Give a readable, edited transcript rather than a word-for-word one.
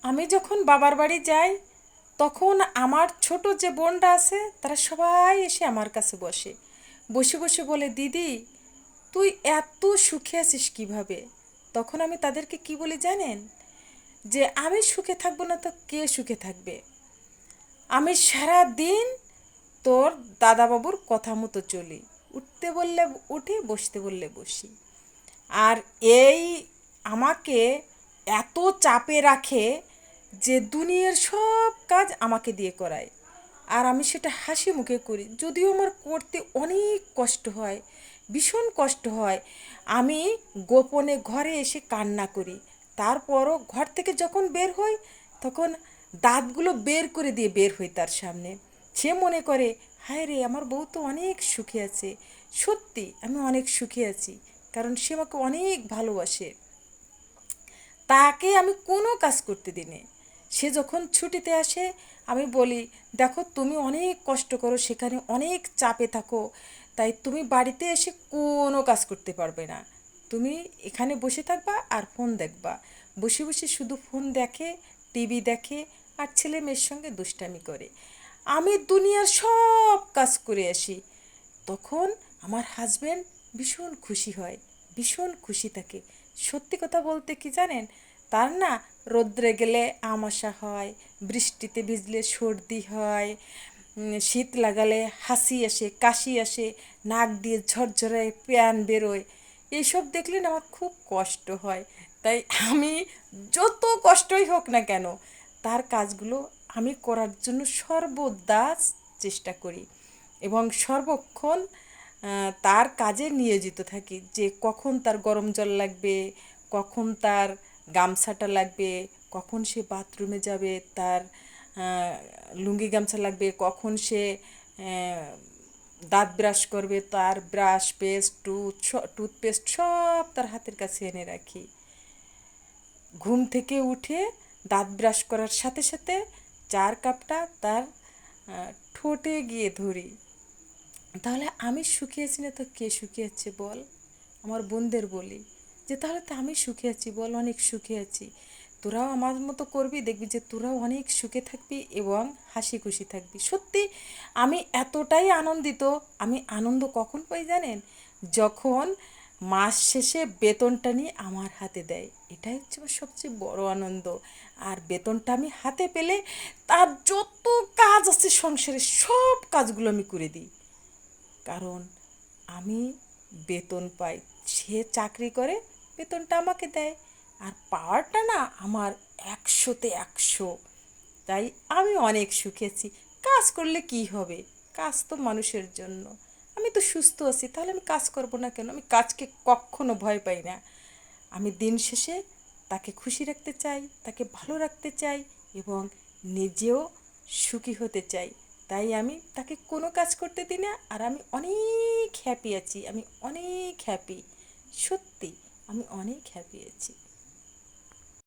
আমি যখন বাবার বাড়ি যাই তখন আমার ছোট যে বোনরা আছে তারা সবাই এসে আমার কাছে বসে বসে বসে বলে, দিদি তুই এত সুখে আছিস কিভাবে? তখন আমি তাদেরকে কি বলি জানেন? যে আমি সুখে থাকবো না তো কে সুখে থাকবে? আমি সারা দিন তোর দাদাবাবুর কথা মতো চলি, উঠতে বললে উঠি, বসতে বললে বসি। আর এই আমাকে এত চাপে রাখে যে দুনিয়ার সব কাজ আমাকে দিয়ে করায়। আর আমি সেটা হাসি মুখে করি, যদিও আমার করতে অনেক কষ্ট হয়, ভীষণ কষ্ট হয়। আমি গোপনে ঘরে এসে কান্না করি। তারপরও ঘর থেকে যখন বের হই তখন দাঁতগুলো বের করে দিয়ে বের হই তার সামনে। সে মনে করে, হায় রে, আমার বউ তো অনেক সুখে আছে। সত্যি আমি অনেক সুখে আছি, কারণ সে আমাকে অনেক ভালোবাসে। তাকে আমি কোনো কাজ করতে দিই নে। সে যখন ছুটিতে আসে আমি বলি, দেখো তুমি অনেক কষ্ট করো, সেখানে অনেক চাপে থাকো, তাই তুমি বাড়িতে এসে কোনো কাজ করতে পারবে না। তুমি এখানে বসে থাকবা আর ফোন দেখবা। বসে বসে শুধু ফোন দেখে, টিভি দেখে, আর ছেলে মেয়ের সঙ্গে দুষ্টামি করে। আমি দুনিয়ার সব কাজ করে আসি। তখন আমার হাজবেন্ড ভীষণ খুশি হয়, ভীষণ খুশি থাকে। সত্যি কথা বলতে কি জানেন, তার না রোদ্রে গেলে আমাশা হয়, বৃষ্টিতে ভিজলে সর্দি হয়, শীত লাগালে হাসি আসে, কাশি আসে, নাক দিয়ে ঝরঝরে প্যান বেরোয়। এইসব দেখলে না আমার খুব কষ্ট হয়। তাই আমি যত কষ্টই হোক না কেন তার কাজগুলো আমি করার জন্য সর্বদা চেষ্টা করি এবং সর্বক্ষণ তার কাজে নিয়োজিত থাকি। যে কখন তার গরম জল লাগবে, কখন তার গামছাটা লাগবে, কখন সে বাথরুমে যাবে, তার লুঙ্গি গামছা লাগবে, কখন সে দাঁত ব্রাশ করবে, তার ব্রাশ পেস্ট টুথপেস্ট সব তার হাতের কাছে এনে রাখি। ঘুম থেকে উঠে দাঁত ব্রাশ করার সাথে সাথে চার কাপটা তার ঠোঁটে গিয়ে ধরি। তাহলে আমি সুখী আছি না তো কে সুখী আছে বল? আমার বোনদের বলি যে তাহলে তো আমি সুখী আছি, বল, অনেক সুখী আছি। তোরাও আমার মতো করবি, দেখবি যে তোরাও অনেক সুখে থাকবি এবং হাসি খুশি থাকবি। সত্যি আমি এতটাই আনন্দিত। আমি আনন্দ কখন পাই জানেন? যখন মাস শেষে বেতনটা নিয়ে আমার হাতে দেয়, এটাই হচ্ছে আমার সবচেয়ে বড় আনন্দ। আর বেতনটা আমি হাতে পেলে তার যত কাজ আছে সংসারের সব কাজগুলো আমি করে দিই। কারণ আমি বেতন পাই, সে চাকরি করে, বেতনটা আমাকে দেয়। আর পাওয়ারটা না আমার 100-তে 100। তাই আমি অনেক সুখেছি। কাজ করলে কি হবে? কাজ তো মানুষের জন্য। আমি তো সুস্থ আছি, তাহলে আমি কাজ করব না কেন? আমি কাজকে কখনো ভয় পাই না। আমি দিন শেষে তাকে খুশি রাখতে চাই, তাকে ভালো রাখতে চাই এবং নিজেও সুখী হতে চাই। তাই আমি তাকে কোনো কাজ করতে দিই না। আর আমি অনেক হ্যাপি আছি, আমি অনেক হ্যাপি। সত্যি আমি অনেক হ্যাপি আছি।